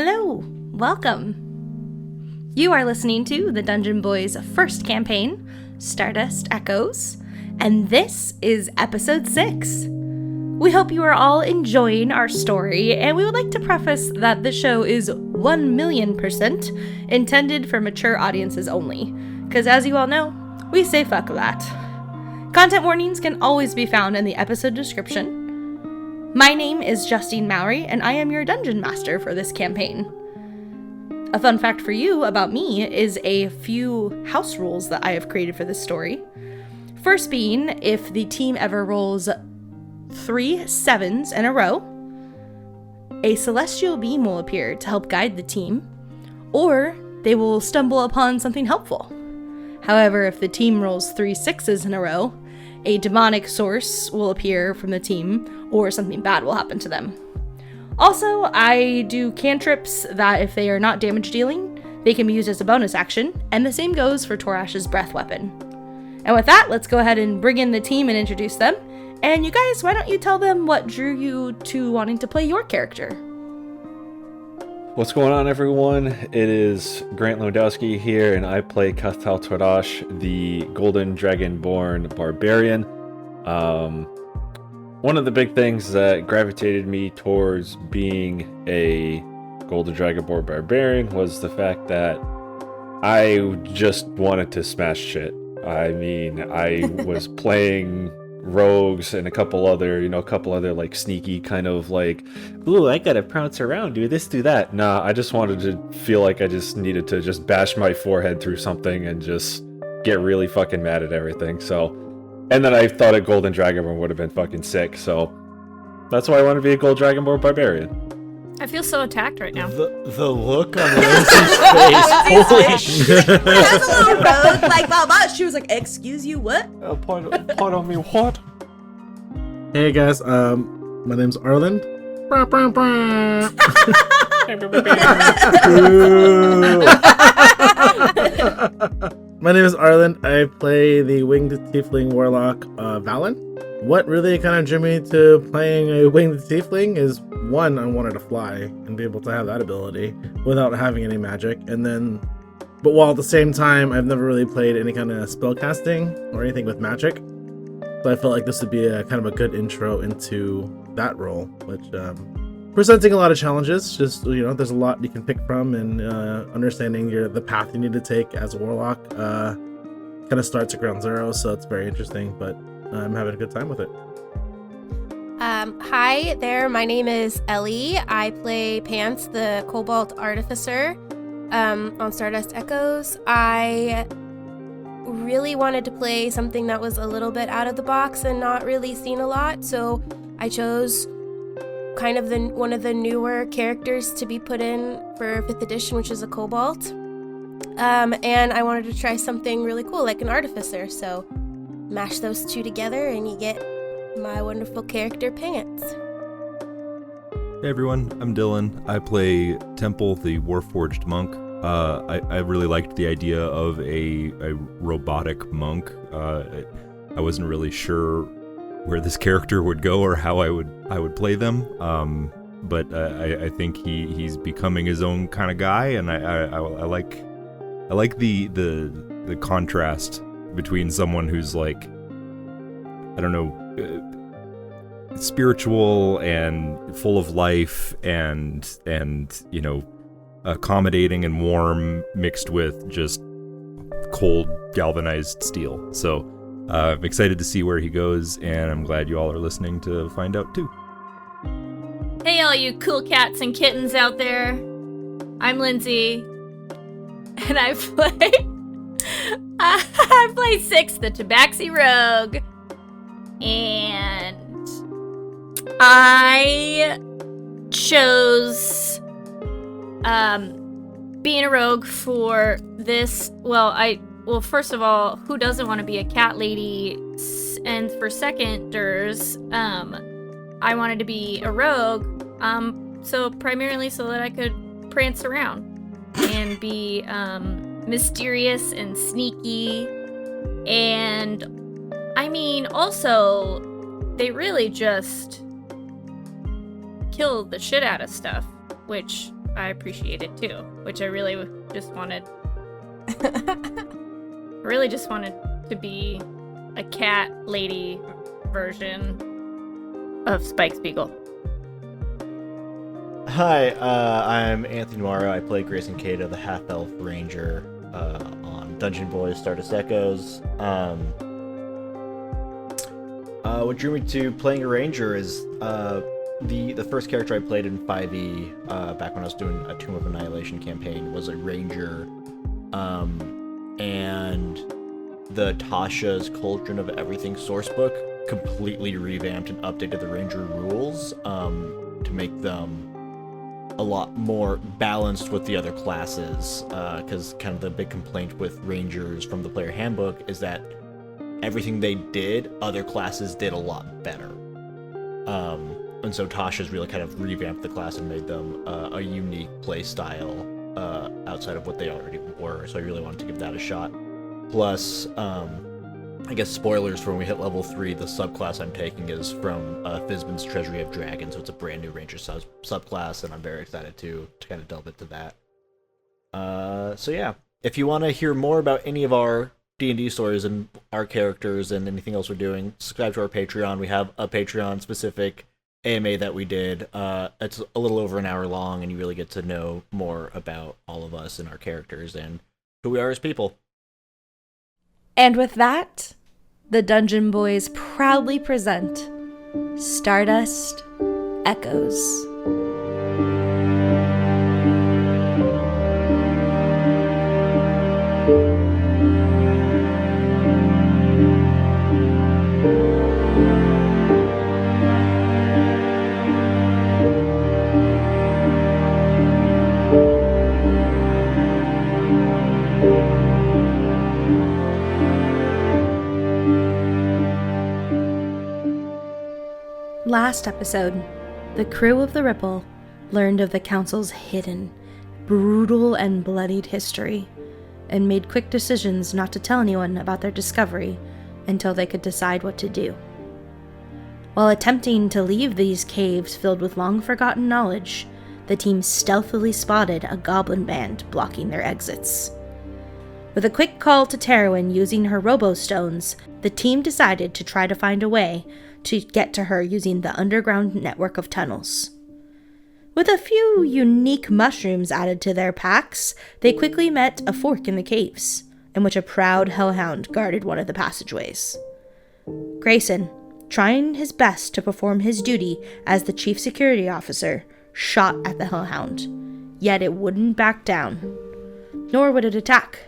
Hello, welcome. You are listening to the Dungeon Boiz first campaign, Stardust Echoes, and this is episode 6. We hope you are all enjoying our story, and we would like to preface that the show is 1,000,000% intended for mature audiences only, because as you all know, we say fuck that. Content warnings can always be found in the episode description. My name is Justine Mowrey, and I am your Dungeon Master for this campaign. A fun fact for you about me is a few house rules that I have created for this story. First being, if the team ever rolls 3 7s in a row, a celestial beam will appear to help guide the team, or they will stumble upon something helpful. However, if the team rolls 3 6s in a row, a demonic source will appear from the team, or something bad will happen to them. Also, I do cantrips that if they are not damage dealing, they can be used as a bonus action, and the same goes for Torash's breath weapon. And with that, let's go ahead and bring in the team and introduce them. And you guys, why don't you tell them what drew you to wanting to play your character? What's going on, everyone? It is Grant Lewandowski here, and I play Kathal Torash, the Golden Dragonborn Barbarian. One of the big things that gravitated me towards being a Golden Dragonborn Barbarian was the fact that I just wanted to smash shit. I mean, I was playing rogues and a couple other like sneaky kind of like, ooh, I gotta prounce around, do this, do that. Nah, I just wanted to feel like I just needed to just bash my forehead through something and just get really fucking mad at everything. So, and then I thought a Golden Dragonborn would have been fucking sick, so that's why I want to be a Gold Dragonborn Barbarian. I feel so attacked right now. The look on Lindsay's face. Holy shit. That's a little rogue, like, she was like, excuse you, what? Pardon me, what? Hey guys, my name's Arlen. My name is Arlen. I play the winged tiefling warlock, Valen. What really kind of drew me to playing a winged tiefling is, one, I wanted to fly and be able to have that ability without having any magic, but while at the same time, I've never really played any kind of spellcasting or anything with magic, so I felt like this would be a kind of a good intro into that role, which presenting a lot of challenges. Just, there's a lot you can pick from, and understanding the path you need to take as a warlock kind of starts at ground zero, so it's very interesting, but I'm having a good time with it. Hi there, my name is Ellie. I play Pants, the Kobold Artificer, on Stardust Echoes. I really wanted to play something that was a little bit out of the box and not really seen a lot, so I chose kind of one of the newer characters to be put in for 5th edition, which is a Kobold. And I wanted to try something really cool, like an Artificer, so mash those two together and you get my wonderful character, Pants. Hey everyone, I'm Dillon. I play Temple, the Warforged Monk. I really liked the idea of a robotic monk. I wasn't really sure where this character would go or how I would play them. But I think he's becoming his own kind of guy, and I like the contrast between someone who's like, I don't know, spiritual and full of life and accommodating and warm, mixed with just cold galvanized steel. So I'm excited to see where he goes, and I'm glad you all are listening to find out too. Hey all you cool cats and kittens out there. I'm Lindsay, and I play Six, the Tabaxi Rogue, and I chose being a rogue for this. Well, first of all, who doesn't want to be a cat lady? And for seconders, I wanted to be a rogue, so primarily so that I could prance around and be mysterious and sneaky. And I mean, also, they really just kill the shit out of stuff, which I appreciate it too, which I really just wanted. To be a cat lady version of Spike Spiegel. Hi, I'm Anthony Mowrey. I play Greyson Cato, the half-elf ranger, on Dungeon Boiz, Stardust Echoes. What drew me to playing a ranger is the first character I played in 5e back when I was doing a Tomb of Annihilation campaign was a ranger, and the Tasha's Cauldron of Everything sourcebook completely revamped and updated the ranger rules to make them a lot more balanced with the other classes, because kind of the big complaint with rangers from the player handbook is that everything they did, other classes did a lot better. And so Tasha's really kind of revamped the class and made them a unique play style outside of what they already were, so I really wanted to give that a shot. Plus, I guess spoilers for when we hit level 3, the subclass I'm taking is from Fizban's Treasury of Dragons, so it's a brand new ranger subclass, and I'm very excited to kind of delve into that. So yeah, if you want to hear more about any of our D&D stories and our characters and anything else we're doing, subscribe to our Patreon. We have a Patreon-specific AMA that we did. It's a little over an hour long, and you really get to know more about all of us and our characters and who we are as people. And with that, the Dungeon Boiz proudly present Stardust Echoes. Last episode, the crew of the Ripple learned of the Council's hidden, brutal, and bloodied history, and made quick decisions not to tell anyone about their discovery until they could decide what to do. While attempting to leave these caves filled with long-forgotten knowledge, the team stealthily spotted a goblin band blocking their exits. With a quick call to Terwin using her robo-stones, the team decided to try to find a way to get to her using the underground network of tunnels. With a few unique mushrooms added to their packs, they quickly met a fork in the caves, in which a proud hellhound guarded one of the passageways. Greyson, trying his best to perform his duty as the chief security officer, shot at the hellhound, yet it wouldn't back down, nor would it attack.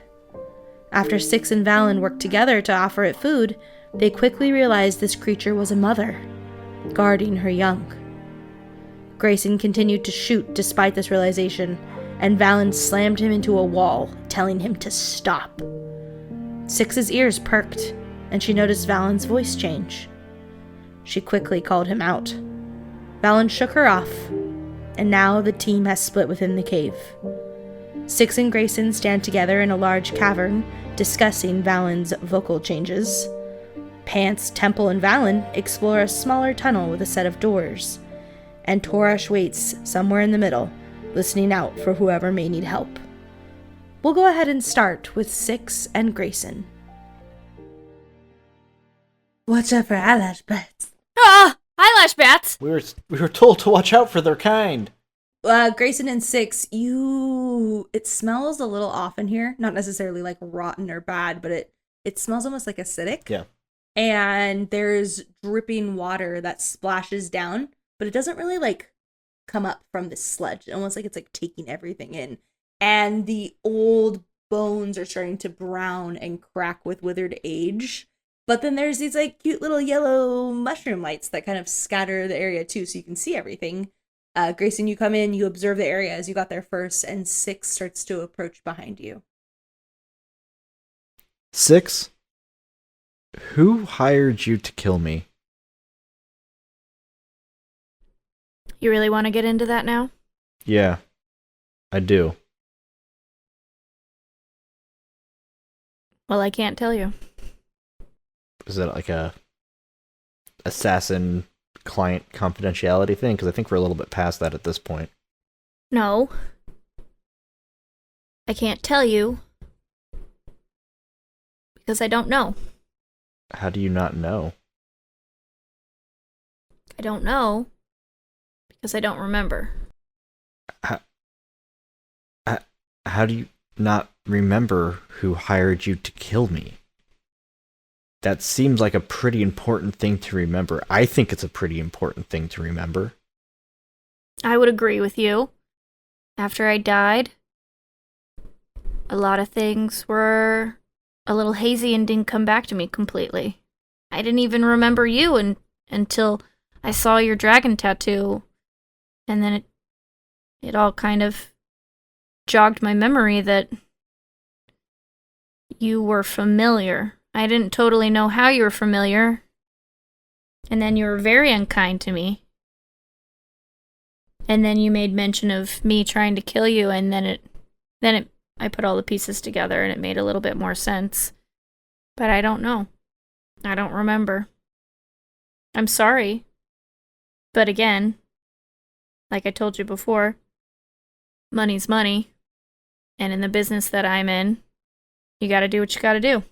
After Six and Valen worked together to offer it food, they quickly realized this creature was a mother, guarding her young. Greyson continued to shoot despite this realization, and Valen slammed him into a wall, telling him to stop. Six's ears perked, and she noticed Valen's voice change. She quickly called him out. Valen shook her off, and now the team has split within the cave. Six and Greyson stand together in a large cavern, discussing Valen's vocal changes. Pants, Temple, and Valen explore a smaller tunnel with a set of doors, and Torash waits somewhere in the middle, listening out for whoever may need help. We'll go ahead and start with Six and Greyson. Watch out for eyelash bats. Ah! Eyelash bats! We were told to watch out for their kind. Greyson and Six, it smells a little off in here. Not necessarily like rotten or bad, but it smells almost like acidic. Yeah. And there's dripping water that splashes down, but it doesn't really like come up from the sludge. Almost like it's like taking everything in. And the old bones are starting to brown and crack with withered age. But then there's these like cute little yellow mushroom lights that kind of scatter the area too, so you can see everything. Greyson, you come in, you observe the area as you got there first, and Six starts to approach behind you. Six? Who hired you to kill me? You really want to get into that now? Yeah, I do. Well, I can't tell you. Is it like a assassin client confidentiality thing? Because I think we're a little bit past that at this point. No, I can't tell you because I don't know. How do you not know? I don't know because I don't remember. How do you not remember who hired you to kill me? That seems like a pretty important thing to remember. I think it's a pretty important thing to remember. I would agree with you. After I died, a lot of things were a little hazy and didn't come back to me completely. I didn't even remember you until I saw your dragon tattoo, and then it all kind of jogged my memory that you were familiar. I didn't totally know how you were familiar, and then you were very unkind to me. And then you made mention of me trying to kill you, and then I put all the pieces together and it made a little bit more sense. But I don't know. I don't remember. I'm sorry. But again, like I told you before, money's money. And in the business that I'm in, you gotta do what you gotta do.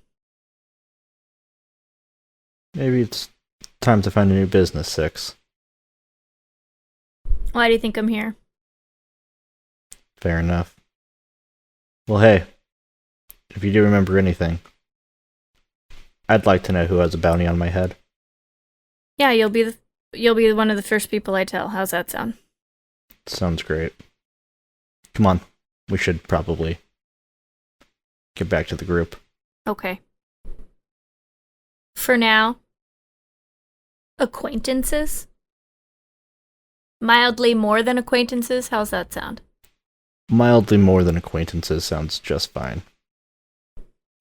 Maybe it's time to find a new business, Six. Why do you think I'm here? Fair enough. Well, hey, if you do remember anything, I'd like to know who has a bounty on my head. Yeah, you'll be one of the first people I tell. How's that sound? Sounds great. Come on, we should probably get back to the group. Okay. For now, acquaintances? Mildly more than acquaintances? How's that sound? Mildly more than acquaintances sounds just fine.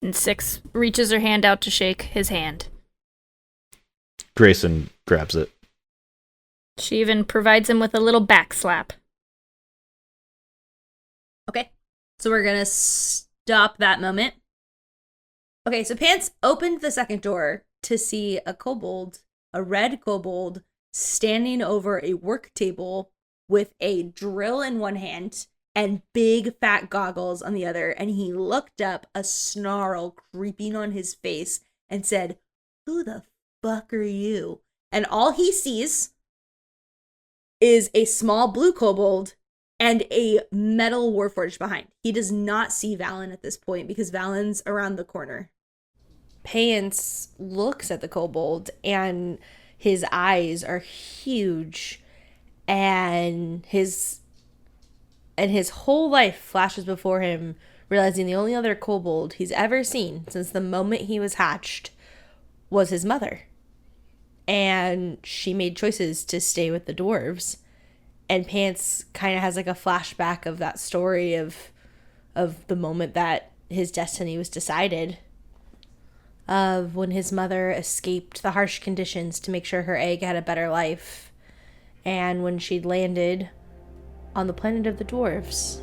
And Six reaches her hand out to shake his hand. Greyson grabs it. She even provides him with a little back slap. Okay, so we're gonna stop that moment. Okay, so Pants opened the second door to see a kobold, a red kobold, standing over a work table with a drill in one hand and big fat goggles on the other, and he looked up, a snarl creeping on his face, and said, "Who the fuck are you?" And all he sees is a small blue kobold and a metal warforged behind. He does not see Valen at this point because Valen's around the corner. Payance looks at the kobold and his eyes are huge, and his whole life flashes before him, realizing the only other kobold he's ever seen since the moment he was hatched was his mother. And she made choices to stay with the dwarves. And Pants kind of has like a flashback of that story of the moment that his destiny was decided, of when his mother escaped the harsh conditions to make sure her egg had a better life, and when she'd landed on the planet of the dwarves.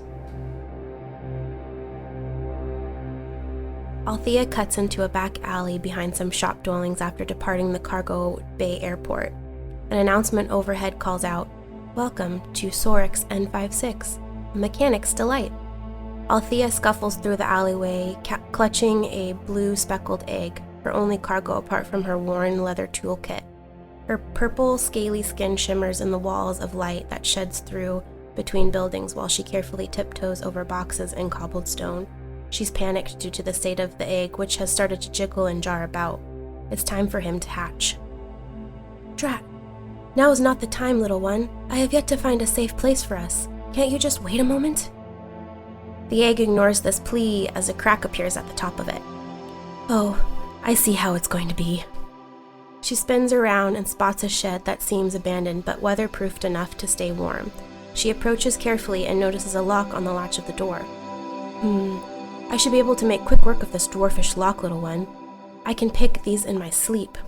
Althea cuts into a back alley behind some shop dwellings after departing the cargo bay airport. An announcement overhead calls out, "Welcome to Sorix N56, a mechanic's delight." Althea scuffles through the alleyway, clutching a blue speckled egg, her only cargo apart from her worn leather toolkit. Her purple, scaly skin shimmers in the walls of light that sheds through between buildings while she carefully tiptoes over boxes and cobbled stone. She's panicked due to the state of the egg, which has started to jiggle and jar about. It's time for him to hatch. "Drat. Now is not the time, little one. I have yet to find a safe place for us. Can't you just wait a moment?" The egg ignores this plea as a crack appears at the top of it. "Oh, I see how it's going to be." She spins around and spots a shed that seems abandoned but weatherproofed enough to stay warm. She approaches carefully and notices a lock on the latch of the door. I should be able to make quick work of this dwarfish lock, little one. I can pick these in my sleep."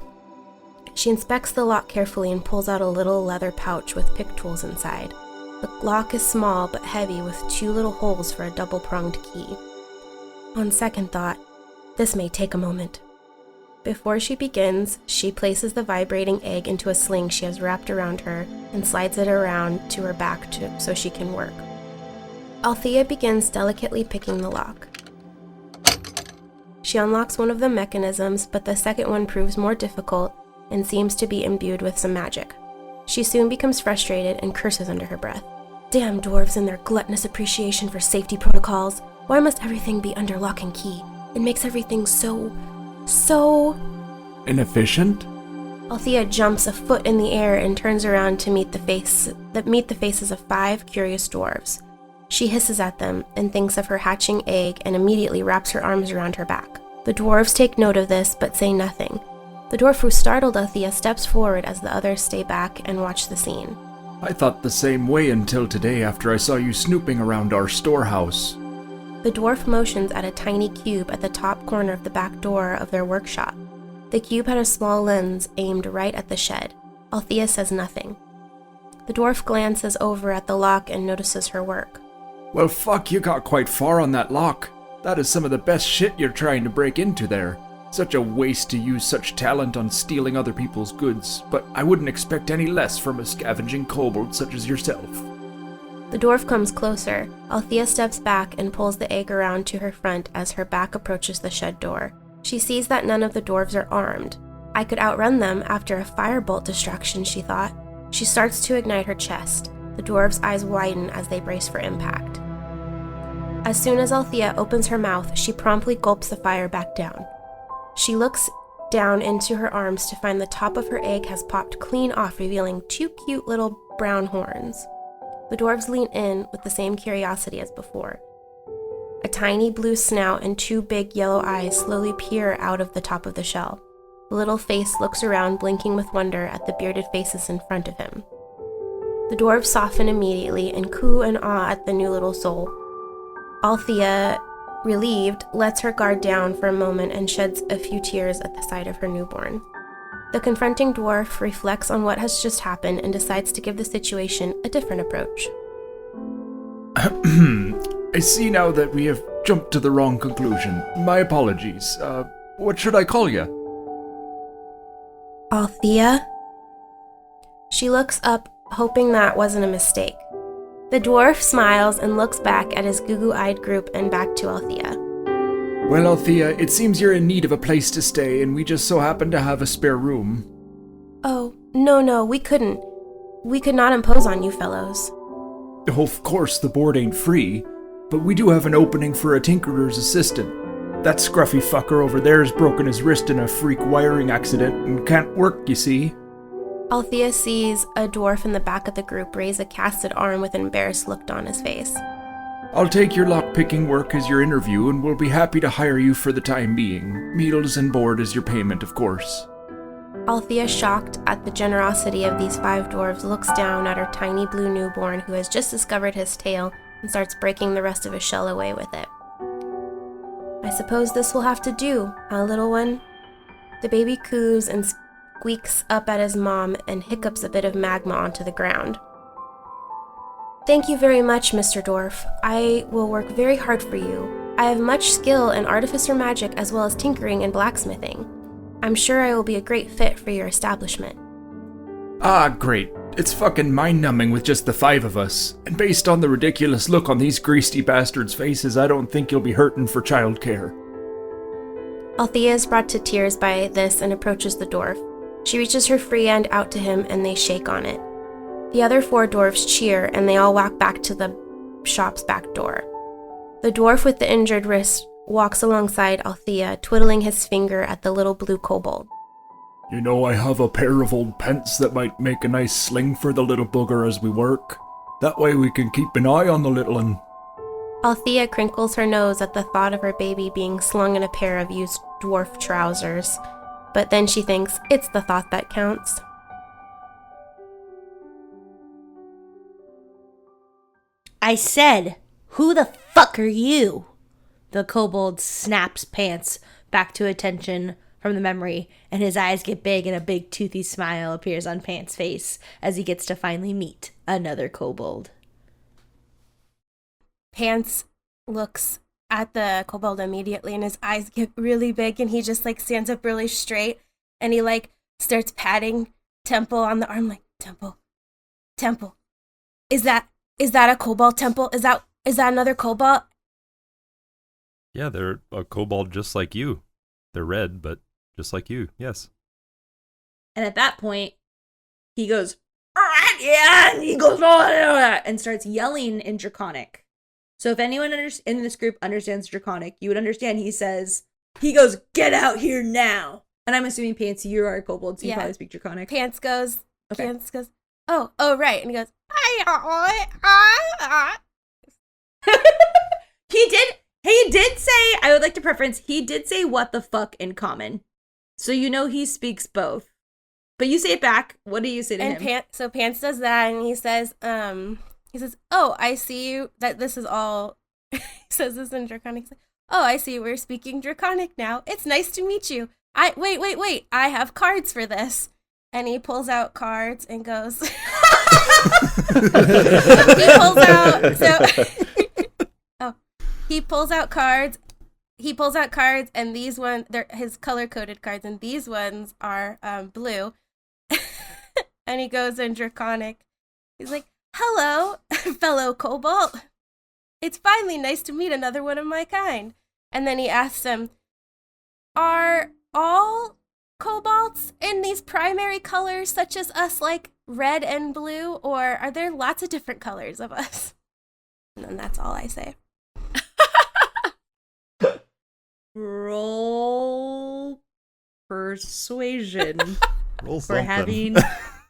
She inspects the lock carefully and pulls out a little leather pouch with pick tools inside. The lock is small but heavy, with 2 little holes for a double-pronged key. On second thought, this may take a moment. Before she begins, she places the vibrating egg into a sling she has wrapped around her and slides it around to her back so she can work. Althea begins delicately picking the lock. She unlocks one of the mechanisms, but the second one proves more difficult and seems to be imbued with some magic. She soon becomes frustrated and curses under her breath. Damn dwarves and their gluttonous appreciation for safety protocols. Why must everything be under lock and key? It makes everything so inefficient? Althea jumps a foot in the air and turns around to meet the faces of 5 curious dwarves. She hisses at them and thinks of her hatching egg and immediately wraps her arms around her back. The dwarves take note of this but say nothing. The dwarf who startled Althea steps forward as the others stay back and watch the scene. I thought the same way until today after I saw you snooping around our storehouse. The dwarf motions at a tiny cube at the top corner of the back door of their workshop. The cube had a small lens aimed right at the shed. Althea says nothing. The dwarf glances over at the lock and notices her work. Well, fuck, you got quite far on that lock. That is some of the best shit you're trying to break into there. Such a waste to use such talent on stealing other people's goods, but I wouldn't expect any less from a scavenging kobold such as yourself. The dwarf comes closer. Althea steps back and pulls the egg around to her front as her back approaches the shed door. She sees that none of the dwarves are armed. I could outrun them after a firebolt distraction, she thought. She starts to ignite her chest. The dwarves' eyes widen as they brace for impact. As soon as Althea opens her mouth, she promptly gulps the fire back down. She looks down into her arms to find the top of her egg has popped clean off, revealing 2 cute little brown horns. The dwarves lean in with the same curiosity as before. A tiny blue snout and 2 big yellow eyes slowly peer out of the top of the shell. The little face looks around, blinking with wonder at the bearded faces in front of him. The dwarves soften immediately and coo and awe at the new little soul. Althea, relieved, lets her guard down for a moment and sheds a few tears at the sight of her newborn. The confronting dwarf reflects on what has just happened and decides to give the situation a different approach. I see now that we have jumped to the wrong conclusion. My apologies. What should I call you? Althea? She looks up, hoping that wasn't a mistake. The dwarf smiles and looks back at his goo-goo-eyed group and back to Althea. Well, Althea, it seems you're in need of a place to stay, and we just so happen to have a spare room. Oh, no, we couldn't. We could not impose on you fellows. Oh, of course, the board ain't free, but we do have an opening for a tinkerer's assistant. That scruffy fucker over there has broken his wrist in a freak wiring accident and can't work, you see. Althea sees a dwarf in the back of the group raise a casted arm with an embarrassed look on his face. I'll take your lockpicking work as your interview, and we'll be happy to hire you for the time being. Meals and board as your payment, of course. Althea, shocked at the generosity of these 5 dwarves, looks down at her tiny blue newborn who has just discovered his tail and starts breaking the rest of his shell away with it. I suppose this will have to do, huh, little one? The baby coos and squeaks up at his mom and hiccups a bit of magma onto the ground. Thank you very much, Mr. Dwarf. I will work very hard for you. I have much skill in artificer magic as well as tinkering and blacksmithing. I'm sure I will be a great fit for your establishment. Ah, great. It's fucking mind-numbing with just the 5 of us. And based on the ridiculous look on these greasy bastards' faces, I don't think you'll be hurting for childcare. Althea is brought to tears by this and approaches the dwarf. She reaches her free hand out to him and they shake on it. The other 4 dwarfs cheer and they all walk back to the shop's back door. The dwarf with the injured wrist walks alongside Althea, twiddling his finger at the little blue kobold. You know, I have a pair of old pants that might make a nice sling for the little bugger as we work. That way we can keep an eye on the little one. Althea crinkles her nose at the thought of her baby being slung in a pair of used dwarf trousers, but then she thinks it's the thought that counts. I said, who the fuck are you? The kobold snaps Pants back to attention from the memory, and his eyes get big and a big toothy smile appears on Pants' face as he gets to finally meet another kobold. Pants looks at the kobold immediately and his eyes get really big and he just stands up really straight and he starts patting Temple on the arm Temple. Is that a kobold, Temple? Is that Is that another kobold? Yeah, they're a kobold just like you. They're red, but just like you, yes. And at that point, he goes, yeah, and he goes, and starts yelling in Draconic. So if anyone in this group understands Draconic, you would understand he goes, get out here now. And I'm assuming, Pants, you are a kobold, so you probably speak Draconic. Pants goes, okay. oh, right. And he goes, he did say, I would like to preference, he did say what the fuck in common. So you know he speaks both. But you say it back. What do you say to him? So Pants does that, and he says, oh, I see you, that this is all, he says this in Draconic. He's like, oh, I see we're speaking Draconic now. It's nice to meet you. Wait, I have cards for this. And he pulls out cards and goes, he pulls out cards. He pulls out cards, and these ones, they're his color-coded cards, and these ones are blue. And he goes in Draconic. He's like, hello, fellow kobold. It's finally nice to meet another one of my kind. And then he asks him, are all kobolds in these primary colors, such as us, like red and blue, or are there lots of different colors of us? And then that's all I say. Roll persuasion. Roll for something.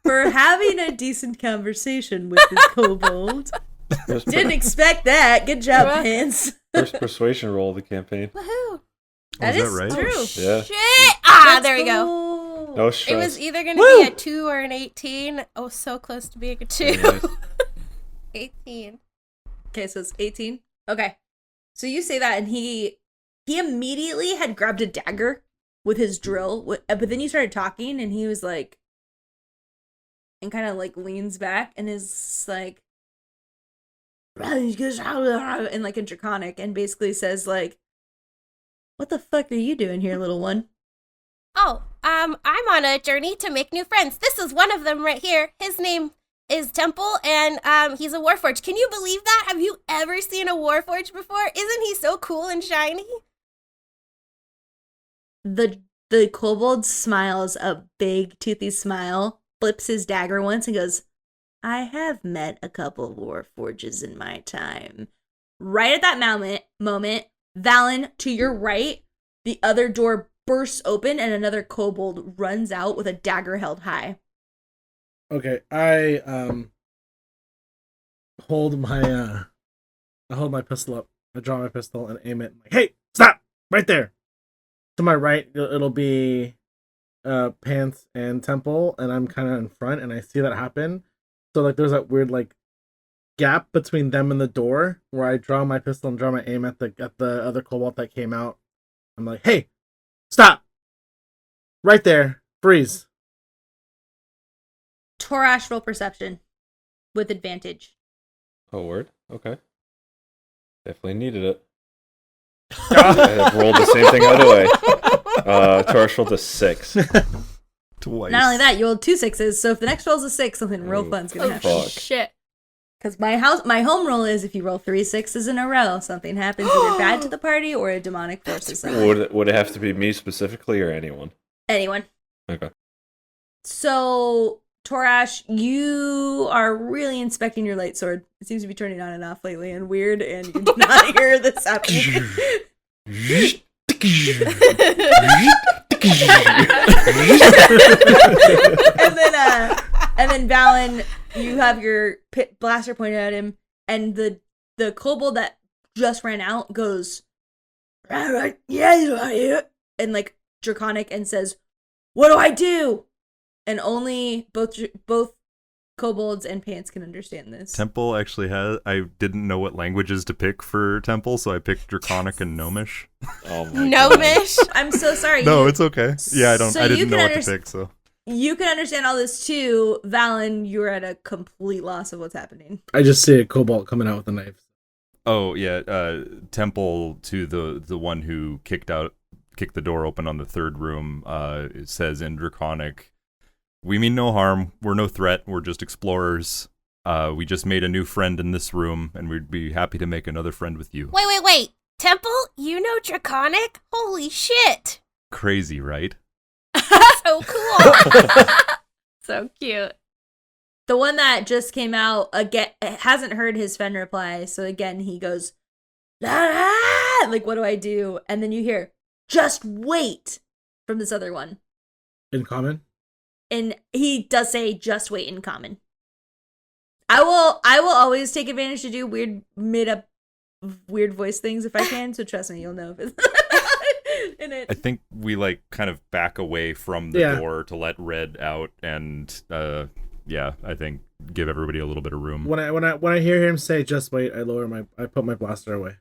having a decent conversation with this kobold. Didn't expect that. Good job, Pants. First persuasion roll of the campaign. Woohoo! That is is that right? true. Yeah. Shit! There we go. No stress. It was either going to be a 2 or an 18. Oh, so close to being a 2. Nice. 18. Okay, so it's 18. Okay. So you say that, and he immediately had grabbed a dagger with his drill, but then you started talking, and he was like, and kind of like leans back and is like, and like in Draconic, and basically says like, what the fuck are you doing here, little one? Oh, I'm on a journey to make new friends. This is one of them right here. His name is Temple, and he's a Warforged. Can you believe that? Have you ever seen a Warforged before? Isn't he so cool and shiny? The kobold smiles a big toothy smile, flips his dagger once, and goes, I have met a couple of Warforges in my time. Right at that moment, Valen, to your right, the other door bursts open and another kobold runs out with a dagger held high. Okay, I hold my pistol up. I draw my pistol and aim it. Like, hey, stop! Right there. To my right, it'll be Pants and Temple, and I'm kind of in front, and I see that happen. So like, there's that weird like gap between them and the door where I draw my pistol and draw my aim at the other kobold that came out. I'm like, hey, stop! Right there, freeze. Torash, roll perception with advantage. Oh, word? Okay. Definitely needed it. I have rolled the same thing either way. Torash rolled a 6. Twice. Not only that, you rolled 2 6s, so if the next roll's a 6, something real fun's gonna happen. Fuck. Shit. Because my home rule is if you roll 3 6s in a row, something happens either bad to the party or a demonic force is summoned. Would it have to be me specifically or anyone? Anyone. Okay. So, Torash, you are really inspecting your light sword. It seems to be turning on and off lately and weird, and you do not hear this happening. and then Valen, you have your blaster pointed at him, and the kobold that just ran out goes, yeah, and like Draconic, and says, what do I do? And only both kobolds and Pants can understand this. Temple actually has. I didn't know what languages to pick for Temple, so I picked Draconic and Gnomish. Oh my Gnomish? I'm so sorry. No, it's okay. Yeah, I didn't know what to pick, so. You can understand all this too. Valen, you're at a complete loss of what's happening. I just see a kobold coming out with a knife. Oh yeah, Temple, to the one who kicked the door open on the third room, it says in Draconic, we mean no harm, we're no threat, we're just explorers. We just made a new friend in this room, and we'd be happy to make another friend with you. Wait. Temple, you know Draconic? Holy shit. Crazy, right? So cool. So cute. The one that just came out again hasn't heard his Fen reply, so again he goes, "Ah!" Like, what do I do? And then you hear, "Just wait," from this other one. In common? And he does say, "Just wait," in common. I will always take advantage to do made up weird voice things if I can, so trust me, you'll know if it's in it. I think we like kind of back away from the door to let Red out, and I think give everybody a little bit of room. When I hear him say "just wait," I put my blaster away,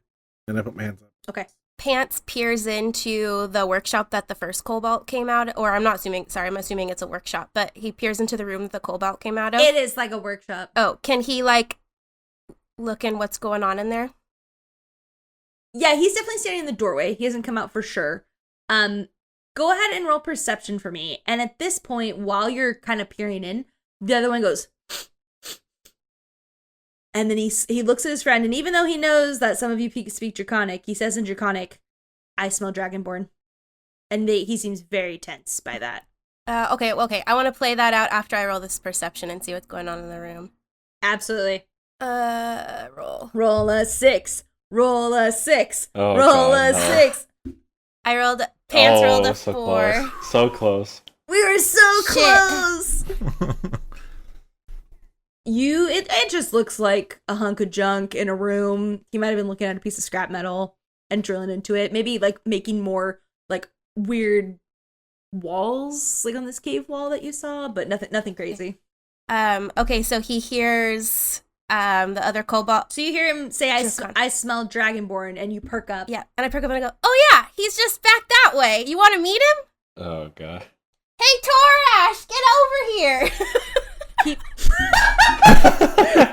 and I put my hands up. Okay. Pants peers into the workshop that the first Kobold came out, or I'm assuming it's a workshop, but he peers into the room that the Kobold came out of. It is like a workshop. Oh, can he like look in what's going on in there? Yeah, he's definitely standing in the doorway. He hasn't come out for sure. Go ahead and roll perception for me. And at this point, while you're kind of peering in, the other one goes, and then he looks at his friend, and even though he knows that some of you speak Draconic, he says in Draconic, "I smell Dragonborn," and he seems very tense by that. Okay. I want to play that out after I roll this perception and see what's going on in the room. Absolutely. Roll. Roll a 6. Roll a 6. Oh, roll God, a no. 6. I rolled. Pants rolled a so 4. Close. So close. We were so Shit. close. It just looks like a hunk of junk in a room. He might have been looking at a piece of scrap metal and drilling into it. Maybe like making more like weird walls, like on this cave wall that you saw, but nothing crazy. Okay, so he hears the other Kobold. So you hear him say, I smell Dragonborn, and you perk up. Yeah, and I perk up and I go, "Oh yeah, he's just back that way. You want to meet him? Oh, God. Hey, Torash, get over here."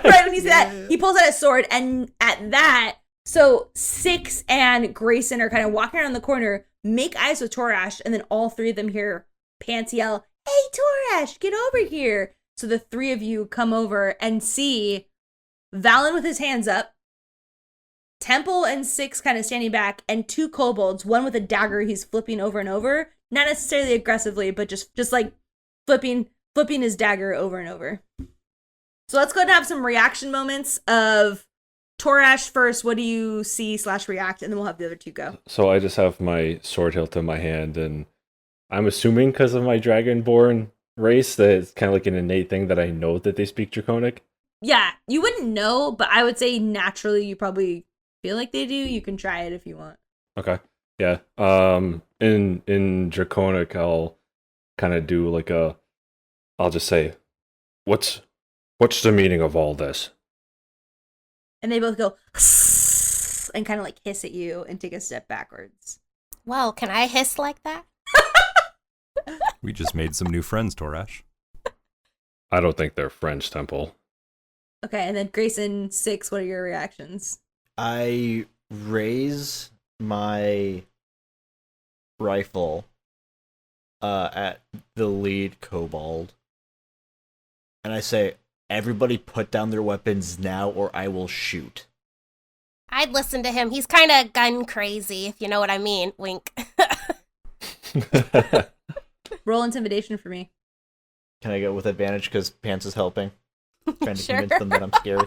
Right when he said that, he pulls out his sword, and at that, so Six and Greyson are kind of walking around the corner, make eyes with Torash, and then all three of them hear Pants yell, "Hey, Torash, get over here." So the three of you come over and see Valen with his hands up, Temple and Six kind of standing back, and two kobolds, one with a dagger he's flipping over and over, not necessarily aggressively, but just like flipping his dagger over and over. So let's go ahead and have some reaction moments of Torash first. What do you see / react? And then we'll have the other two go. So I just have my sword hilt in my hand, and I'm assuming because of my Dragonborn race that it's kind of like an innate thing that I know that they speak Draconic. Yeah, you wouldn't know, but I would say naturally you probably feel like they do. You can try it if you want. Okay. Yeah. In Draconic, I'll kind of do like I'll just say, what's the meaning of all this? And they both go and kind of like hiss at you and take a step backwards. Well, can I hiss like that? We just made some new friends, Torash. I don't think they're French, Temple. Okay, and then Greyson, Six, what are your reactions? I raise my rifle at the lead kobold, and I say, "Everybody put down their weapons now or I will shoot." I'd listen to him. He's kind of gun crazy, if you know what I mean. Wink. Roll intimidation for me. Can I go with advantage because Pants is helping? Trying to Sure. convince them that I'm scary.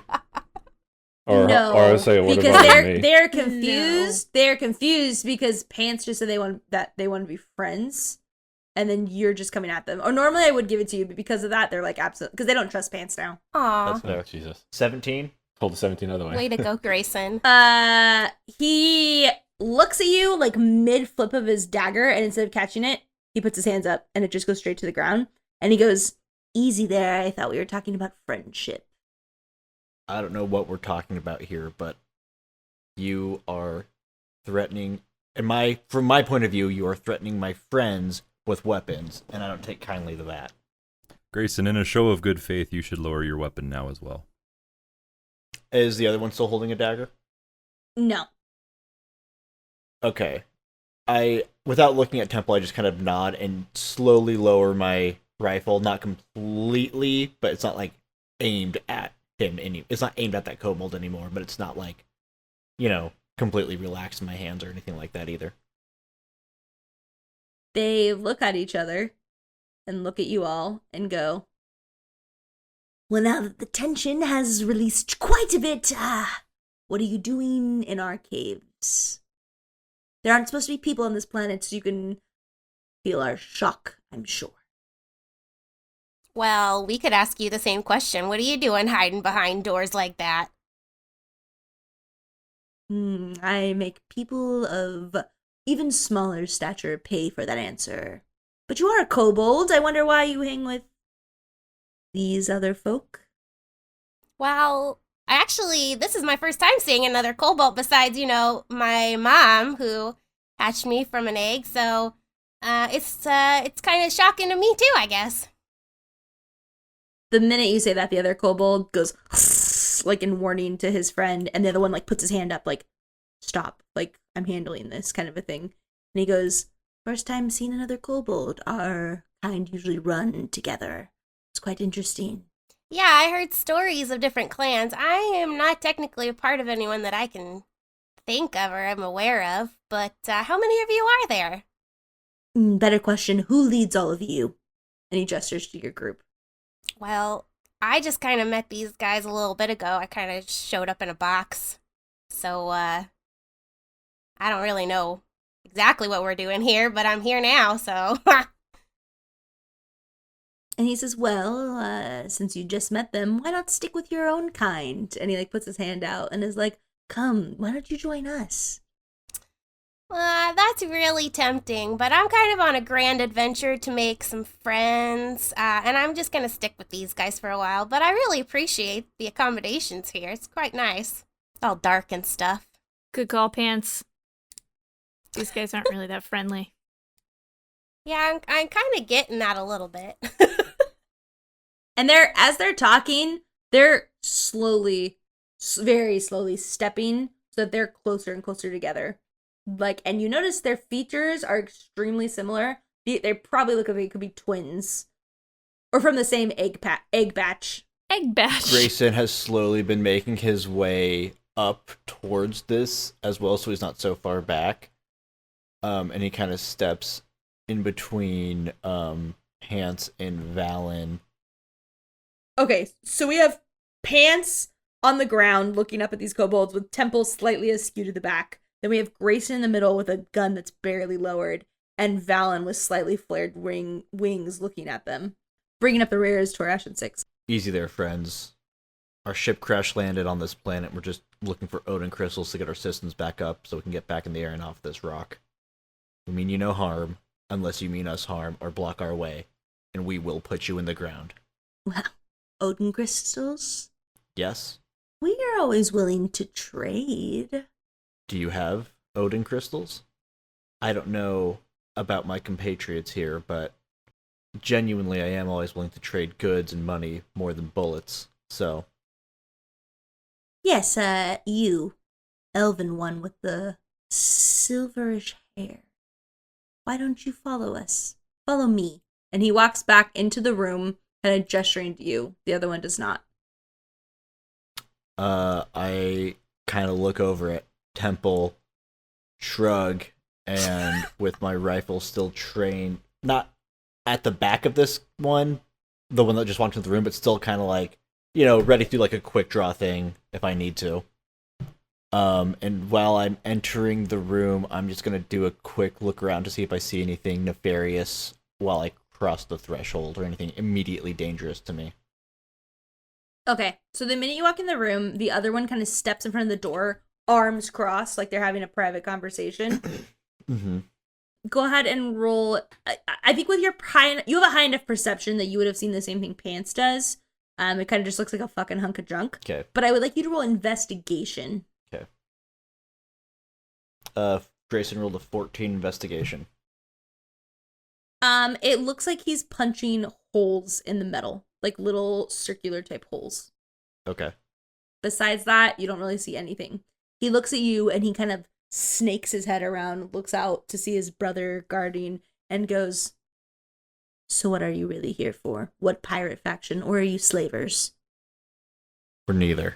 Or I would say, what because about me? they're confused. No. They're confused because Pants just said they want to be friends, and then you're just coming at them. Or normally I would give it to you, but because of that, they're like absolute because they don't trust Pants now. Aw. That's fair. Jesus. 17. Pull the 17 other way. Way to go, Greyson. He looks at you like mid flip of his dagger, and instead of catching it, he puts his hands up, and it just goes straight to the ground. And he goes, "Easy there. I thought we were talking about friendship." I don't know what we're talking about here, but you are threatening, from my point of view, you are threatening my friends with weapons, and I don't take kindly to that. Grayson, in a show of good faith, you should lower your weapon now as well. Is the other one still holding a dagger? No. Okay. Without looking at Temple, I just kind of nod and slowly lower my rifle, not completely, but it's not like aimed at him any. It's not aimed at that kobold anymore, but it's not like, completely relaxed in my hands or anything like that either. They look at each other and look at you all and go, well, now that the tension has released quite a bit, what are you doing in our caves? There aren't supposed to be people on this planet, so you can feel our shock, I'm sure. Well, we could ask you the same question. What are you doing hiding behind doors like that? I make people of even smaller stature pay for that answer. But you are a kobold. I wonder why you hang with these other folk. Well, this is my first time seeing another kobold besides, my mom who hatched me from an egg. So it's kind of shocking to me too, I guess. The minute you say that, the other kobold goes like in warning to his friend, and the other one like puts his hand up like, stop, like I'm handling this kind of a thing. And he goes, first time seeing another kobold. Our kind usually run together. It's quite interesting. Yeah, I heard stories of different clans. I am not technically a part of anyone that I can think of or am aware of, but how many of you are there? Better question, who leads all of you? And he gestures to your group. Well, I just kind of met these guys a little bit ago. I kind of showed up in a box. So, I don't really know exactly what we're doing here, but I'm here now, so. And he says, well, since you just met them, why not stick with your own kind? And he like puts his hand out and is like, come, why don't you join us? That's really tempting, but I'm kind of on a grand adventure to make some friends, and I'm just gonna stick with these guys for a while, but I really appreciate the accommodations here. It's quite nice. It's all dark and stuff. Good call, Pants. These guys aren't really that friendly. Yeah, I'm kind of getting that a little bit. And as they're talking, they're slowly, very slowly stepping so that they're closer and closer together. Like, and you notice their features are extremely similar. They probably look like they could be twins, or from the same egg batch. Egg batch. Greyson has slowly been making his way up towards this as well, so he's not so far back. And he kind of steps in between Pants and Valen. Okay, so we have Pants on the ground looking up at these kobolds with temples slightly askew to the back. Then we have Greyson in the middle with a gun that's barely lowered, and Valen with slightly flared wings looking at them. Bringing up the rear is Torash and Six. Easy there, friends. Our ship crash landed on this planet. We're just looking for Odin crystals to get our systems back up so we can get back in the air and off this rock. We mean you no harm, unless you mean us harm or block our way, and we will put you in the ground. Well, Odin crystals? Yes? We are always willing to trade. Do you have Odin crystals? I don't know about my compatriots here, but genuinely I am always willing to trade goods and money more than bullets, so. Yes, you, elven one with the silverish hair. Why don't you follow us? Follow me. And he walks back into the room, kind of gesturing to you. The other one does not. I kind of look over at Temple, shrug, and with my rifle still trained, not at the back of this one, the one that just walked into the room, but still kind of like, ready to do like a quick draw thing if I need to. And while I'm entering the room, I'm just going to do a quick look around to see if I see anything nefarious while I cross the threshold or anything immediately dangerous to me. Okay, so the minute you walk in the room, the other one kind of steps in front of the door, arms crossed, like they're having a private conversation. Mm-hmm. Go ahead and roll. I think with you have a high enough perception that you would have seen the same thing Pants does. It kind of just looks like a fucking hunk of junk. Okay. But I would like you to roll investigation. Okay. Greyson rolled a 14 investigation. It looks like he's punching holes in the metal, like little circular type holes. Okay. Besides that, you don't really see anything. He looks at you and he kind of snakes his head around, looks out to see his brother guarding, and goes, so what are you really here for? What pirate faction, or are you slavers? We're neither.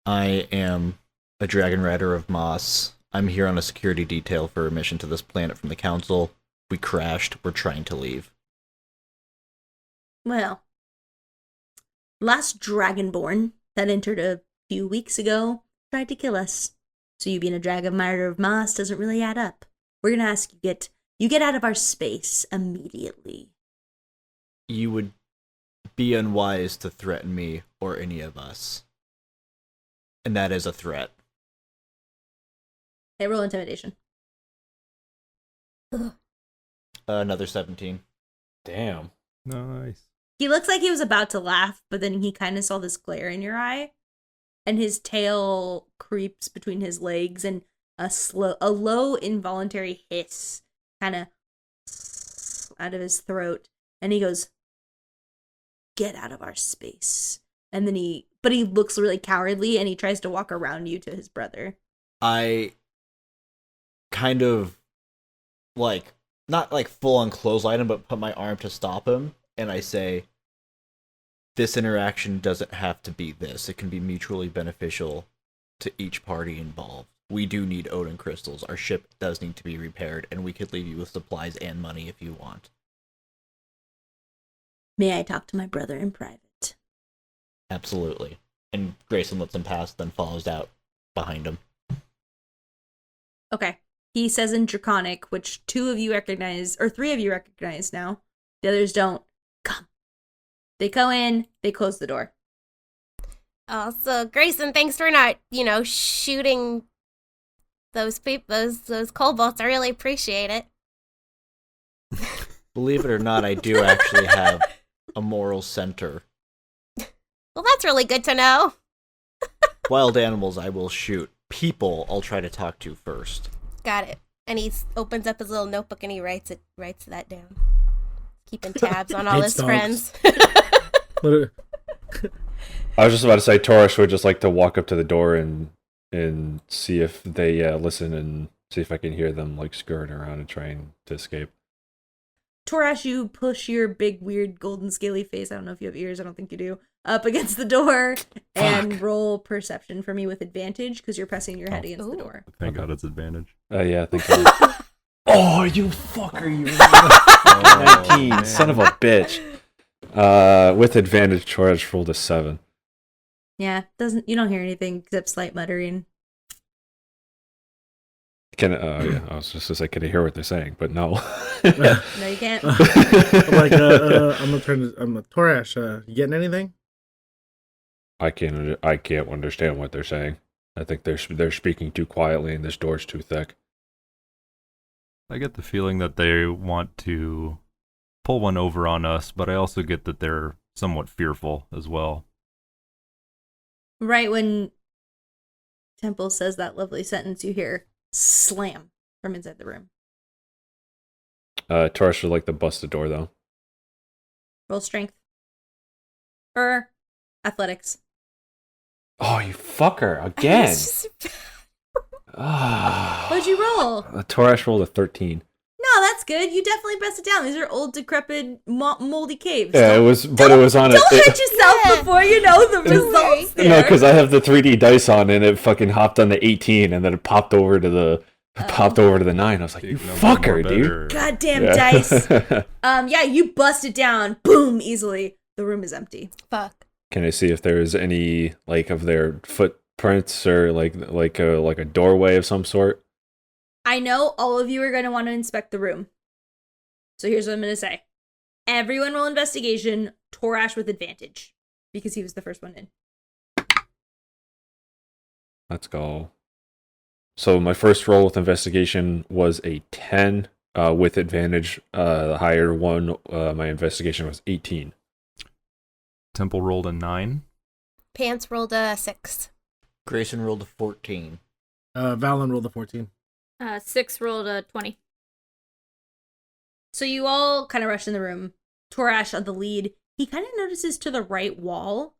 I am a dragon rider of Moss. I'm here on a security detail for a mission to this planet from the council. We crashed. We're trying to leave. Well, last Dragonborn that entered a few weeks ago tried to kill us. So you being a dragon rider of Moss doesn't really add up. We're gonna ask you get out of our space immediately. You would be unwise to threaten me or any of us. And that is a threat. Hey, roll intimidation. Another 17. Damn. Nice. He looks like he was about to laugh, but then he kind of saw this glare in your eye, and his tail creeps between his legs, and a low involuntary hiss kind of out of his throat, and he goes, "Get out of our space." And then he looks really cowardly, and he tries to walk around you to his brother. I kind of, not full on clothesline him, but put my arm to stop him, and I say, this interaction doesn't have to be this. It can be mutually beneficial to each party involved. We do need Odin crystals. Our ship does need to be repaired, and we could leave you with supplies and money if you want. May I talk to my brother in private? Absolutely. And Greyson lets him pass, then follows out behind him. Okay. He says in Draconic, which 2 of you recognize, or 3 of you recognize now. The others don't. Come. They go in, they close the door. Also, Greyson, thanks for not, shooting those kobolds. I really appreciate it. Believe it or not, I do actually have a moral center. Well, that's really good to know. Wild animals I will shoot. People I'll try to talk to first. Got it. And he opens up his little notebook and he writes that down. Keeping tabs on all his friends. I was just about to say, Taurus would just like to walk up to the door and see if they listen and see if I can hear them scurrying around and trying to escape. Torash, you push your big, weird, golden, scaly face, I don't know if you have ears, I don't think you do, up against the door and roll perception for me with advantage because you're pressing your head against the door. Thank God it's advantage. Yeah, I think so. Oh, you fucker, you 19, son of a bitch. With advantage, Taurus rolled a 7. Yeah, you don't hear anything except slight muttering. I was just gonna say, can I hear what they're saying? But no. No, you can't. I'm gonna Torash, you getting anything? I can't understand what they're saying. I think they're speaking too quietly and this door's too thick. I get the feeling that they want to pull one over on us, but I also get that they're somewhat fearful as well. Right when Temple says that lovely sentence, you hear slam from inside the room. Taurus would like to bust the door, though. Roll strength. Or athletics. Oh, you fucker, again! What'd you roll? Taurus rolled a 13. No, that's good. You definitely bust it down. These are old, decrepit, moldy caves. Yeah, it was on it. Don't hurt yourself before you know the results there. No, because I have the 3D dice on, and it fucking hopped on the 18, and then it popped over to the 9. I was like, you fucker, dude. Goddamn dice. Yeah, you bust it down. Boom, easily. The room is empty. Fuck. Can I see if there's any of their footprints or like a doorway of some sort? I know all of you are going to want to inspect the room. So here's what I'm going to say. Everyone roll investigation, Torash with advantage, because he was the first one in. Let's go. So my first roll with investigation was a 10 with advantage. The higher one, my investigation was 18. Temple rolled a 9. Pants rolled a 6. Greyson rolled a 14. Valen rolled a 14. 6 rolled a 20. So you all kind of rush in the room. Torash on the lead. He kind of notices to the right wall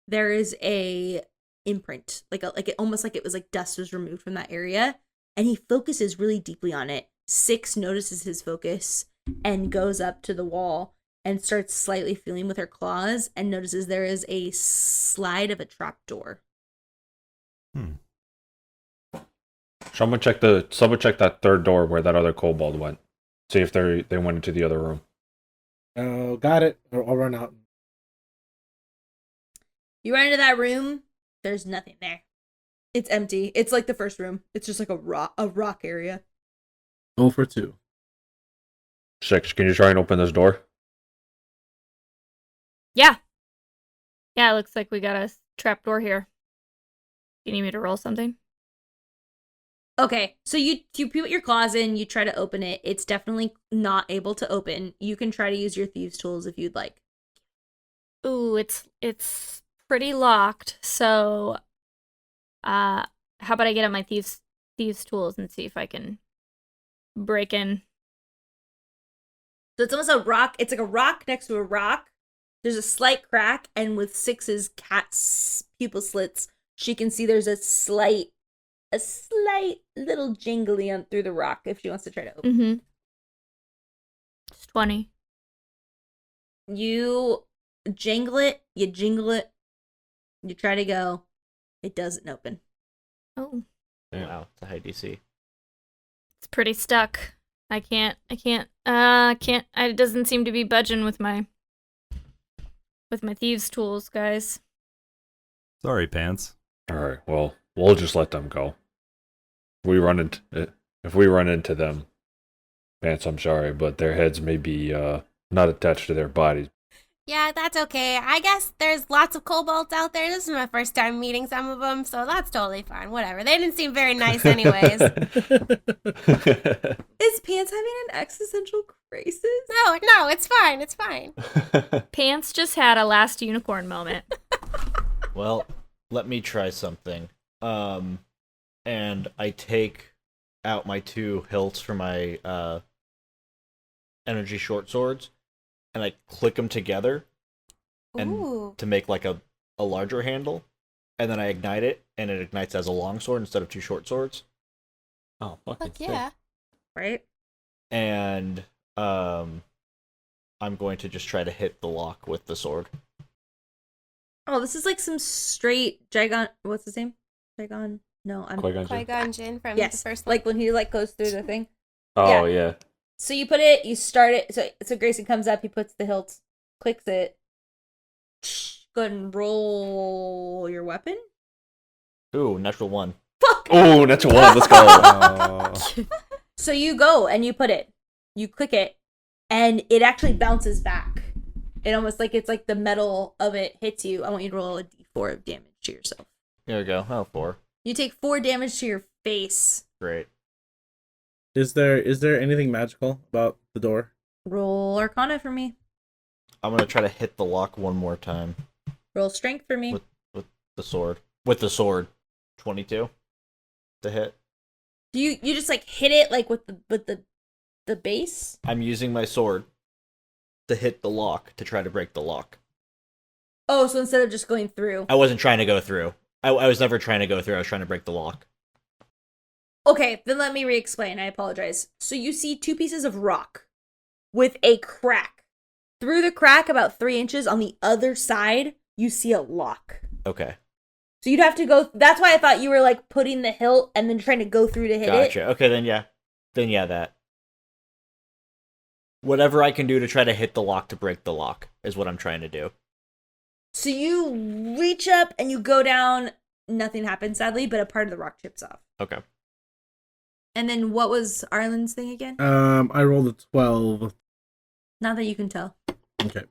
there is a imprint, almost like it was dust was removed from that area, and he focuses really deeply on it. 6 notices his focus and goes up to the wall and starts slightly feeling with her claws and notices there is a slide of a trapdoor. Someone check that third door where that other kobold went. See if they went into the other room. Oh, got it. I'll run out. You run into that room, there's nothing there. It's empty. It's like the first room. It's just like a rock area. 0 for 2. 6, can you try and open this door? Yeah. Yeah, it looks like we got a trapdoor here. You need me to roll something? Okay, so you put your claws in, you try to open it. It's definitely not able to open. You can try to use your thieves' tools if you'd like. Ooh, it's pretty locked. So, how about I get out my thieves tools and see if I can break in? So it's almost a rock. It's like a rock next to a rock. There's a slight crack, and with Six's cat's pupil slits, she can see there's a slight little jingly on through the rock if she wants to try to open. Mm-hmm. It's 20. You jingle it, you try to go. It doesn't open. Oh. Wow, it's a high DC. It's pretty stuck. I can't. It doesn't seem to be budging with my thieves' tools, guys. Sorry, Pants. Alright, well, we'll just let them go. If we run into them, Pants, I'm sorry, but their heads may be not attached to their bodies. Yeah, that's okay. I guess there's lots of kobolds out there. This is my first time meeting some of them, so that's totally fine. Whatever. They didn't seem very nice anyways. Is Pants having an existential crisis? No, it's fine. It's fine. Pants just had a last unicorn moment. Well, let me try something. And I take out my 2 hilts for my energy short swords, and I click them together and to make like a larger handle, and then I ignite it, and it ignites as a long sword instead of 2 short swords. Oh, fucking Fuck yeah. Right? And I'm going to just try to hit the lock with the sword. Oh, this is like some straight Jagon. What's his name? Jagon? No, I'm Qui-Gon Jinn from yes, the first one. like when he like goes through the thing. Oh, yeah. So you put it, you start it. So Greyson comes up, he puts the hilt, clicks it. Go ahead and roll your weapon. Ooh, natural 1. Fuck! Oh, that's a 1. Let's go. So you go and you put it, you click it, and it actually bounces back. It almost like it's like the metal of it hits you. I want you to roll a d4 of damage to yourself. There we go. Oh, 4. You take 4 damage to your face. Great. Is there anything magical about the door? Roll Arcana for me. I'm gonna try to hit the lock one more time. Roll Strength for me. With the sword. With the sword. 22 to hit. Do you just like hit it like with the base? I'm using my sword to hit the lock to try to break the lock. Oh, so instead of just going through. I wasn't trying to go through. I was never trying to go through. I was trying to break the lock. Okay, then let me re-explain. I apologize. So you see 2 pieces of rock with a crack. Through the crack, about 3 inches on the other side, you see a lock. Okay. So you'd have to go. That's why I thought you were like putting the hilt and then trying to go through to hit it. Gotcha. Okay, then yeah. That. Whatever I can do to try to hit the lock to break the lock is what I'm trying to do. So you reach up and you go down. Nothing happens, sadly, but a part of the rock chips off. Okay. And then what was Arlen's thing again? I rolled a 12. Not that you can tell. Okay.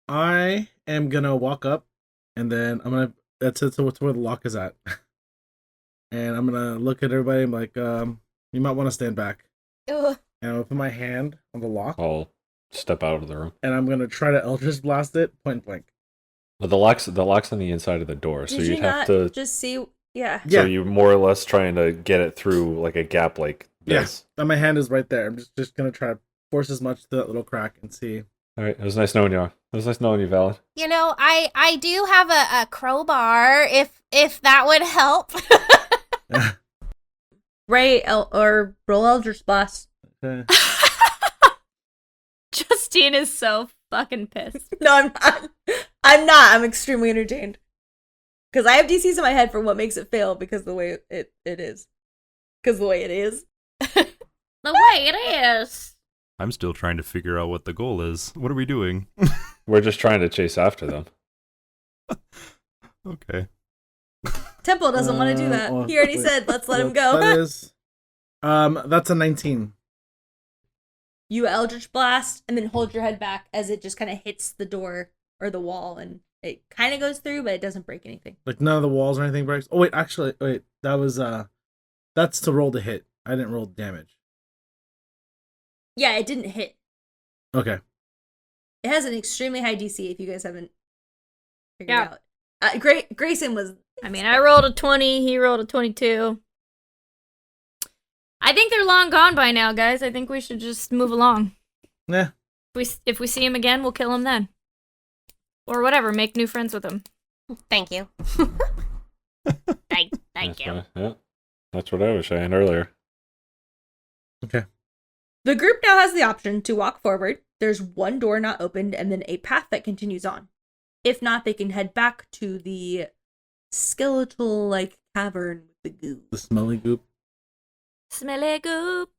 I am gonna walk up, and then I'm gonna. That's it. So what's where the lock is at? And I'm gonna look at everybody. I'm like, you might want to stand back. Ugh. And I'm gonna put my hand on the lock, I'll step out of the room. and I'm gonna try to Eldritch Blast it point blank. But the lock's on the inside of the door, so Did you'd you have not to. just see? Yeah. So you're more or less trying to get it through like a gap like this. Yeah. And my hand is right there. I'm just gonna try to force as much to that little crack and see. All right, it was nice knowing you. It was nice knowing you, Valen. You know, I do have a crowbar if that would help. Right, or roll Eldritch Blast. Okay. Justine is so fucking pissed. No, I'm not. I'm not. I'm extremely entertained. Because I have DCs in my head for what makes it fail because the way it is. Because the way it is. The way it is. I'm still trying to figure out what the goal is. What are we doing? We're just trying to chase after them. Okay. Temple doesn't want to do that. He already said, let's let him go. That is, that's a 19. You Eldritch Blast and then hold your head back as it just kind of hits the door or the wall and it kind of goes through, but it doesn't break anything. Like none of the walls or anything breaks. Oh wait, actually, that was that's to roll the hit. I didn't roll damage. Yeah, it didn't hit. Okay. It has an extremely high DC if you guys haven't figured Yeah. out. Greyson was... I mean, I rolled a 20, he rolled a 22. I think they're long gone by now, guys. I think we should just move along. Yeah. If we see him again, we'll kill him then. Or whatever, make new friends with him. Thank you. Thank That's you. fine. Yeah. That's what I was saying earlier. Okay. The group now has the option to walk forward. There's one door not opened and then a path that continues on. If not, they can head back to the skeletal-like cavern with the goo. The smelly goop. Smelly goop.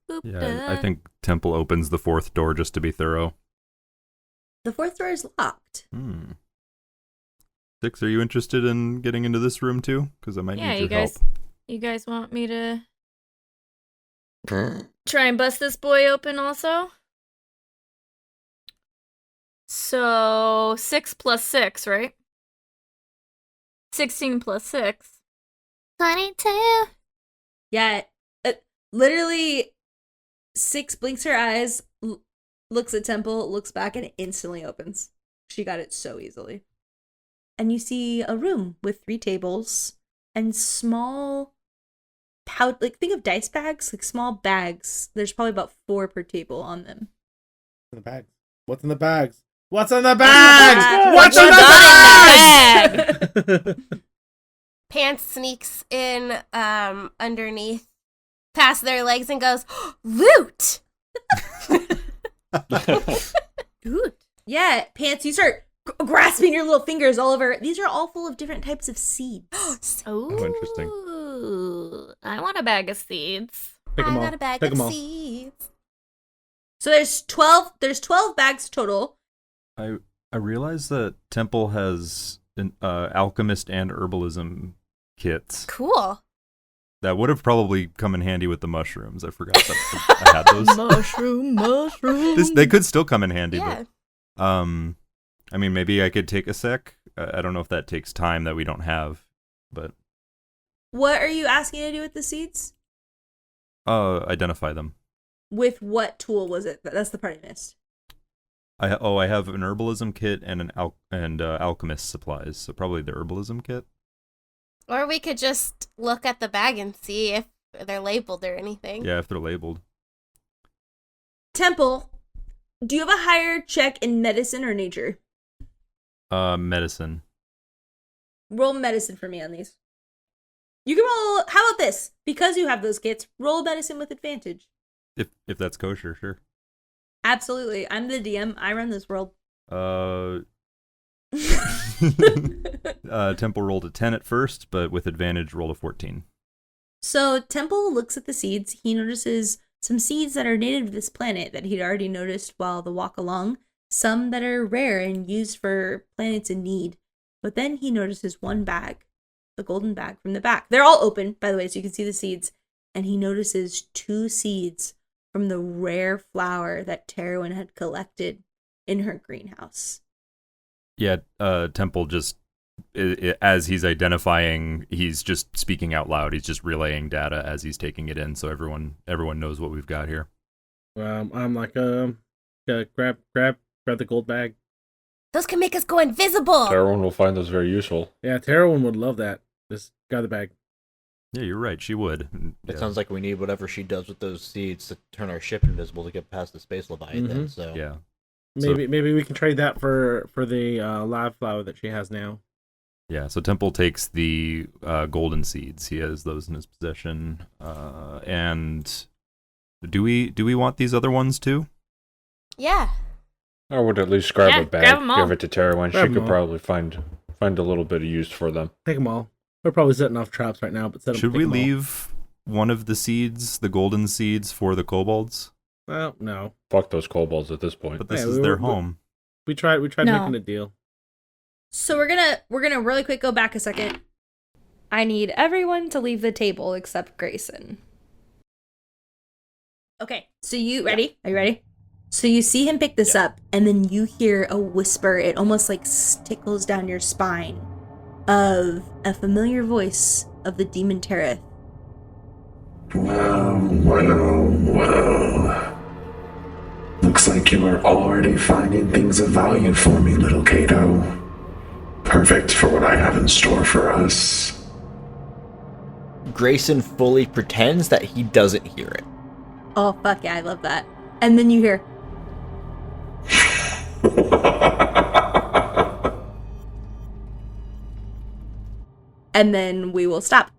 Goop Yeah, I think Temple opens the fourth door just to be thorough. The fourth door is locked. Six, are you interested in getting into this room too? Because I might Yeah, need you your guys. help. You guys want me to try and bust this boy open also? So 6 plus 6, right? 16 plus 6. 22. Yeah, literally, Six blinks her eyes, looks at Temple, looks back, and it instantly opens. She got it so easily. And you see a room with 3 tables and small like think of dice bags, like small bags. There's probably about 4 per table on them. In the bags. What's in the bags? What's in the bags? What's What's in the bag? bags? Pants sneaks in underneath, past their legs, and goes, "Loot!" Good. Yeah, Pants, you start grasping your little fingers all over. These are all full of different types of seeds. Oh, interesting. I want a bag of seeds. Pick 'em I all. got a bag Pick 'em of all. seeds. So there's 12 bags total. I realize that Temple has an alchemist and herbalism kits. Cool. That would have probably come in handy with the mushrooms. I forgot that I had those. Mushroom. They could still come in handy, Yeah. but I mean, maybe I could take a sec. I don't know if that takes time that we don't have, but What are you asking to do with the seeds? identify them. With what tool was it? That's the part I missed. I have an herbalism kit and alchemist supplies, so probably the herbalism kit. Or we could just look at the bag and see if they're labeled or anything. Yeah, if they're labeled. Temple, do you have a higher check in medicine or nature? Medicine. Roll medicine for me on these. You can roll. How about this? Because you have those kits, roll medicine with advantage. If that's kosher, sure. Absolutely. I'm the DM. I run this world. Temple rolled a 10 at first, but with advantage rolled a 14. So Temple looks at the seeds. He notices some seeds that are native to this planet that he'd already noticed while the walk along. Some that are rare and used for planets in need. But then he notices one bag, the golden bag from the back. They're all open, by the way, so you can see the seeds. And he notices 2 seeds from the rare flower that Terwin had collected in her greenhouse. Yeah, Temple just, as he's identifying, he's just speaking out loud. He's just relaying data as he's taking it in, so everyone knows what we've got here. I'm like, grab the gold bag. Those can make us go invisible. Everyone will find those very useful. Yeah, Terwin would love that. Just grab the bag. Yeah, you're right. She would. It Yeah. sounds like we need whatever she does with those seeds to turn our ship invisible to get past the space Leviathan. Mhm. So Yeah. Maybe we can trade that for the live flower that she has now. Yeah, so Temple takes the golden seeds. He has those in his possession. And do we want these other ones too? Yeah. I would at least grab Yeah, a bag, grab 'em all. give it to Tara when she Grab 'em could all. probably find a little bit of use for them. Take them all. We're probably setting off traps right now, but Should we leave one of the seeds, the golden seeds, for the kobolds? Well, no. Fuck those kobolds at this point. But this Yeah, is their home. We tried No. making a deal. So we're gonna really quick go back a second. I need everyone to leave the table except Greyson. Okay, so you ready? Are you ready? So you see him pick this up, and then you hear a whisper. It almost like tickles down your spine of a familiar voice of the demon Tereth. Well. Looks like you are already finding things of value for me, little Kato. Perfect for what I have in store for us. Greyson fully pretends that he doesn't hear it. Oh fuck yeah, I love that. And then you hear, and then we will stop.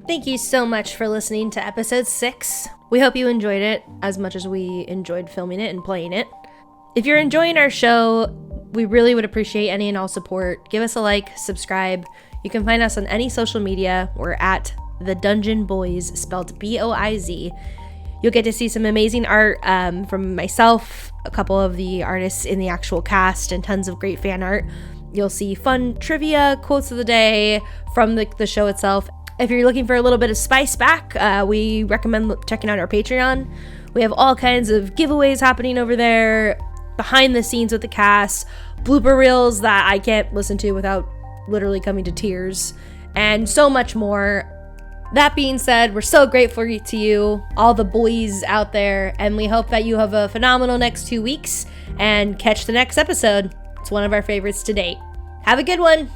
Thank you so much for listening to episode 6. We hope you enjoyed it as much as we enjoyed filming it and playing it. If you're enjoying our show, we really would appreciate any and all support. Give us a like, subscribe. You can find us on any social media. We're at the Dungeon Boiz, spelled B-O-I-Z. You'll get to see some amazing art from myself, a couple of the artists in the actual cast, and tons of great fan art. You'll see fun trivia, quotes of the day from the show itself. If you're looking for a little bit of spice back, we recommend checking out our Patreon. We have all kinds of giveaways happening over there, behind the scenes with the cast, blooper reels that I can't listen to without literally coming to tears, and so much more. That being said, we're so grateful to you, all the boys out there, and we hope that you have a phenomenal next 2 weeks and catch the next episode. It's one of our favorites to date. Have a good one.